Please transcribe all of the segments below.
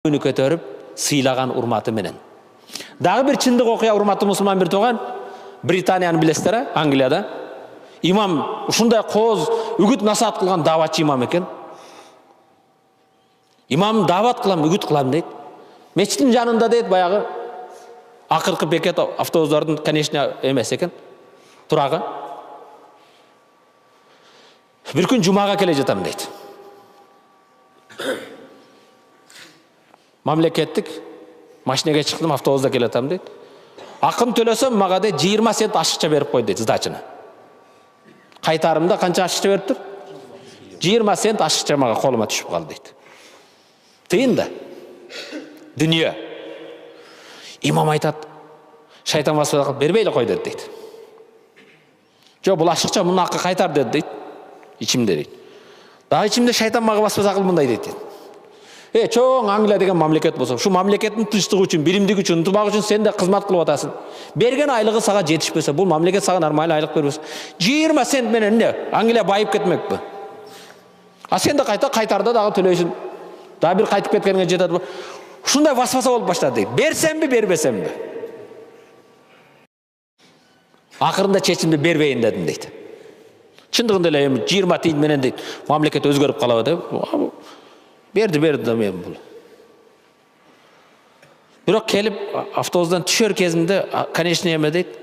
күнү көтөрүп сыйлаган урматы менен. Дагы бир чындык окуя, урматтуу мусулман бир тууган, Британияны билесиздер, Англияда. Имам ушундай кооз үгүт насаат кылган даватчы имам экен. Имам дават кылам, үгүт кылам дейт. Мечиттин жанында дейт, баягы акыркы бекет автобустардын конечно эмес экен. Турагы. Бир күн жумага келе жатам дейт. Мамлекеттик машинеге чыктым, автобуста келе жатам дейт. Акын төлөсөм мага дейт 20 цент ашыкча берип кой дейт, сдачаны. Кайтарымда канча ашыкча бериптир? 20 цент ашыкча мага колума түшүп калды дейт. Тыйын да. Дүнүйө. Имам айтат, шайтан басып бербейле кой дейт. Жо, бул ашыкча муну акы кайтар дейт. İçimde deyт. Дагы ичимде шайтан мага баспаса акыл мындай дейт. Чоң Англия деген мамлекет болсо, шу мамлекеттин тынчтыгы үчүн, биримдиги үчүн, ынтымак үчүн сен да кызмат кылып атасың. Берген айлыгы сага жетишпесе, бул мамлекет сага нормаль айлык бербесе, 20 цент менен эмне? Англия байып кетмекпи? А сен да кайтарда дагы төлөйсүң. Дагы бир кайтып кеткенге жетет. Ушундай баспаса болуп баштады дейт. Берсемби, бербесемби? Акырында чечимди бербейин дедим дейт. Чындыгында эле 20 тиын менен дейт, мамлекет өзгөрүп калабы деп. Берди да мен бул. Бирок келип автобустан түшөр кезинде, конечно эме дейт.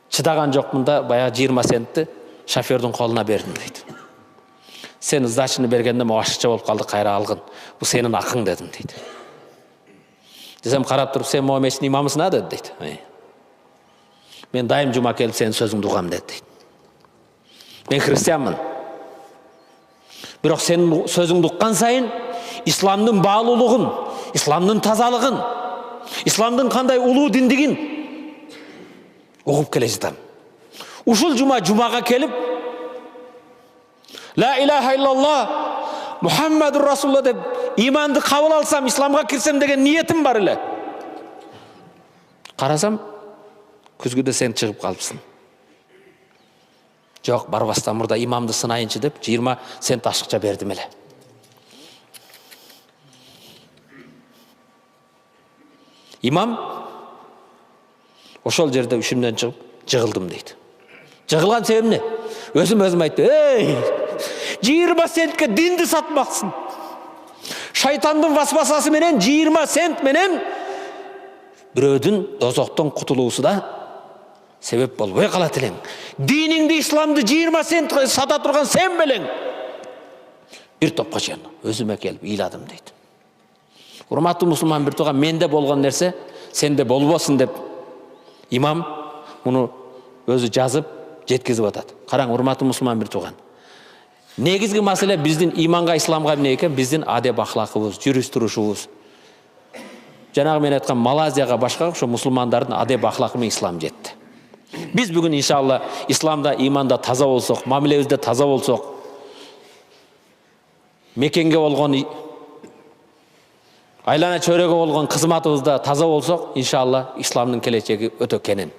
Чыдаган жокмун да, баягы 20 центти шофердин колуна бердим дейт. Сен сдачаны бергенде могу ашыкча болуп калды, кайра алгын. Бул сенин акың дедим дейт. Десем карап туруп, сен могу мечиттин имамысың а дейт. Мен дайым жума келип сенин сөзүңдү угам дейт. Мен христианмын. Бирок сенин сөзүңдү уккан сайын исламдын баалуулугун, исламдын тазалыгын, исламдын кандай улуу диндигин угуп келе жатам. Ушул жумага келип ла илаха иллаллах Мухаммадур Расулулла деп иманды кабыл алсам, исламга кирсем деген ниетим бар эле. Карасам, күзгүдө сен чыгып калыпсың. Жок, барбастан мурда имамды сынайынчы деп 20 цент ашыкча бердим эле. Имам ошол жерде үшүмдөн чыгып жыгылдым дейт. Жыгылган себебим эмне? Өзүм айтты. 20 центке динди сатмаксың. Шайтандын васвасасы менен 20 цент менен бирөөдүн дозоктон кутулуусу да себеп болбой калат элең. Диниңди, исламды 20 цент сата турган сен белең. Бир топко чейин өзүмө келип ыйладым дейт. Урматтуу мусулман бир тууган, менде болгон нерсе сенде болбосун деп имам муну өзү жазып жеткизип атат. Караң, урматтуу мусулман бир тууган. Негизги маселе биздин иманга, исламга эмне экен? Биздин адеп ахлакыбыз, жүрүш турушубуз. Жанагы мен айткан Малайзияга башка ошо мусулмандардын адеп ахлакы менен ислам жетти. Biz bugün inşallah İslam'da, imanda taza olsak, mamilemizde taza olsak, mekenge olgan, aylana çörege olgan kızmatımızda taza olsak, inşallah İslam'ın geleceği öte kenin.